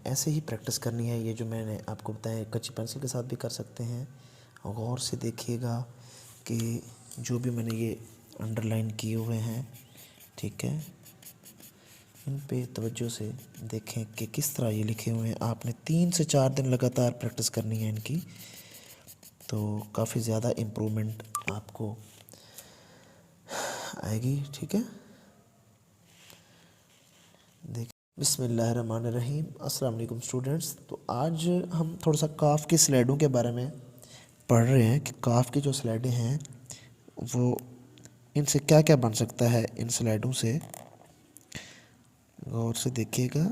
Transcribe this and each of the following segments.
ऐसे ही प्रैक्टिस करनी है। ये जो मैंने आपको बताया कच्ची पेंसिल के साथ भी कर सकते हैं। और गौर से देखिएगा कि जो भी मैंने ये अंडरलाइन किए हुए हैं, ठीक है, इन पे तवज्जो से देखें कि किस तरह ये लिखे हुए हैं। आपने 3 से 4 दिन लगातार प्रैक्टिस करनी है इनकी, तो काफ़ी ज़्यादा इम्प्रूवमेंट आपको आएगी। ठीक है, देख बिस्मिल्लाहिर्रहमानिर्रहीम। अस्सलाम वालेकुम स्टूडेंट्स। तो आज हम थोड़ा सा काफ की स्लाइडों के बारे में पढ़ रहे हैं कि काफ की जो स्लाइडें हैं वो इनसे क्या क्या बन सकता है। इन स्लाइडों से गौर से देखिएगा,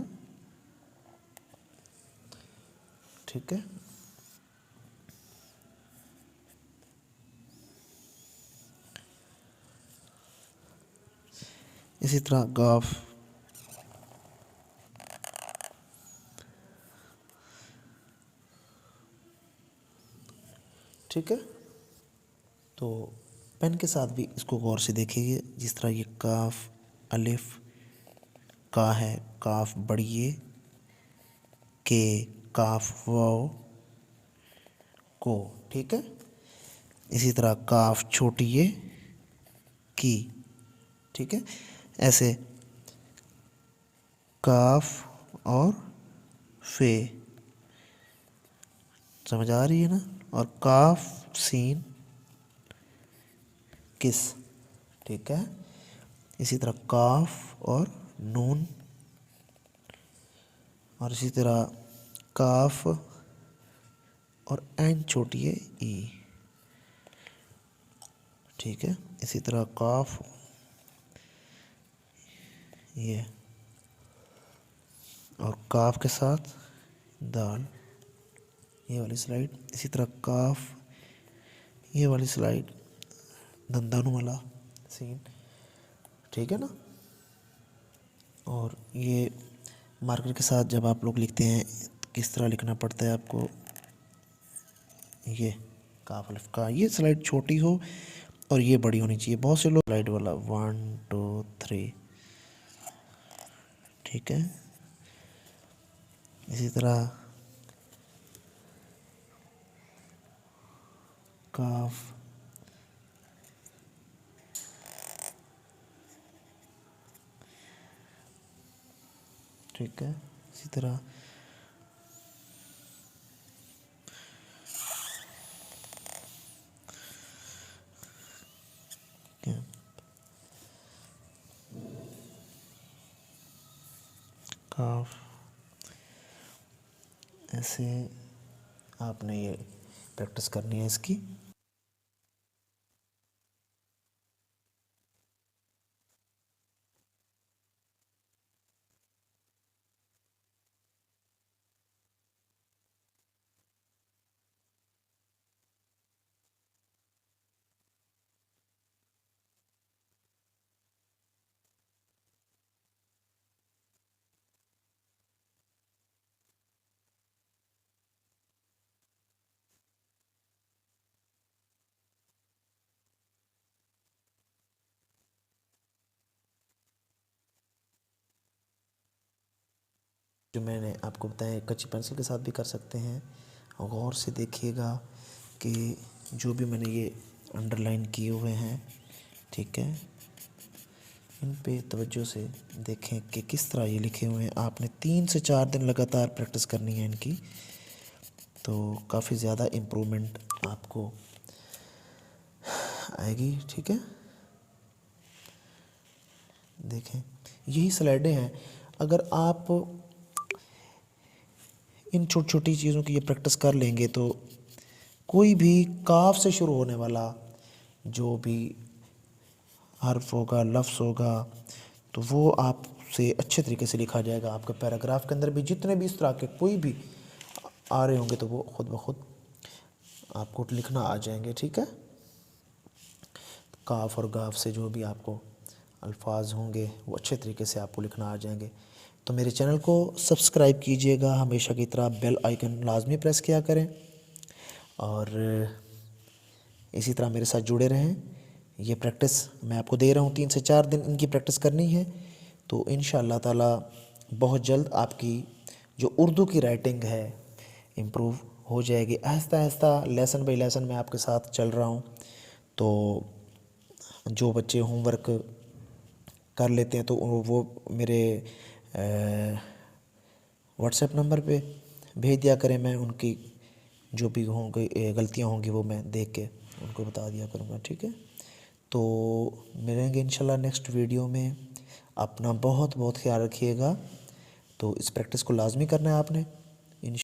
ठीक है। इसी तरह गाफ, ठीक है। तो पेन के साथ भी इसको गौर से देखिए। जिस तरह ये काफ अलिफ का है, काफ बड़िए के, काफ वाव को, ठीक है। इसी तरह काफ छोटिए की, ठीक है। ऐसे काफ और फे, समझ आ रही है ना। और काफ सीन किस, ठीक है। इसी तरह काफ और नून, और इसी तरह काफ और एन छोटी है ई, ठीक है। इसी तरह काफ ये, और काफ के साथ दाल, ये वाली स्लाइड। इसी तरह काफ, ये वाली स्लाइड दंदानु वाला सीन, ठीक है ना। और ये मार्कर के साथ जब आप लोग लिखते हैं किस तरह लिखना पड़ता है आपको। ये काफ अलिफ का, ये स्लाइड छोटी हो और ये बड़ी होनी चाहिए। बहुत से लोग स्लाइड वाला 1 2 3, ठीक है। इसी तरह काफ, ठीक है। इसी तरह क्या, काफ, ऐसे आपने ये प्रैक्टिस करनी है इसकी। जो मैंने आपको बताया कच्ची पेंसिल के साथ भी कर सकते हैं। और गौर से देखिएगा कि जो भी मैंने ये अंडरलाइन किए हुए हैं, ठीक है, इन पे तवज्जो से देखें कि किस तरह ये लिखे हुए हैं। आपने 3 से 4 दिन लगातार प्रैक्टिस करनी है इनकी, तो काफ़ी ज़्यादा इम्प्रूवमेंट आपको आएगी। ठीक है, देखें यही स्लाइडें हैं। अगर आप इन छोटी छोटी चीज़ों की ये प्रैक्टिस कर लेंगे तो कोई भी काफ से शुरू होने वाला जो भी हर्फ होगा, लफ्ज़ होगा, तो वो आपसे अच्छे तरीके से लिखा जाएगा। आपके पैराग्राफ के अंदर भी जितने भी इस तरह के कोई भी आ रहे होंगे तो वो खुद ब खुद आपको लिखना आ जाएंगे। ठीक है, काफ और गाफ से जो भी आपको अल्फाज होंगे वो अच्छे तरीके से आपको लिखना आ जाएंगे। तो मेरे चैनल को सब्सक्राइब कीजिएगा, हमेशा की तरह बेल आइकन लाजमी प्रेस किया करें और इसी तरह मेरे साथ जुड़े रहें। ये प्रैक्टिस मैं आपको दे रहा हूँ, 3 से 4 दिन इनकी प्रैक्टिस करनी है। तो इंशाअल्लाह ताला बहुत जल्द आपकी जो उर्दू की राइटिंग है इम्प्रूव हो जाएगी। Aahista Aahista lesson by lesson मैं आपके साथ चल रहा हूँ। तो जो बच्चे होमवर्क कर लेते हैं तो वो मेरे व्हाट्सएप नंबर पे भेज दिया करें। मैं उनकी जो भी होंगी गलतियाँ होंगी वो मैं देख के उनको बता दिया करूँगा, ठीक है। तो मिलेंगे इंशाल्लाह नेक्स्ट वीडियो में। अपना बहुत बहुत ख्याल रखिएगा। तो इस प्रैक्टिस को लाजमी करना है आपने।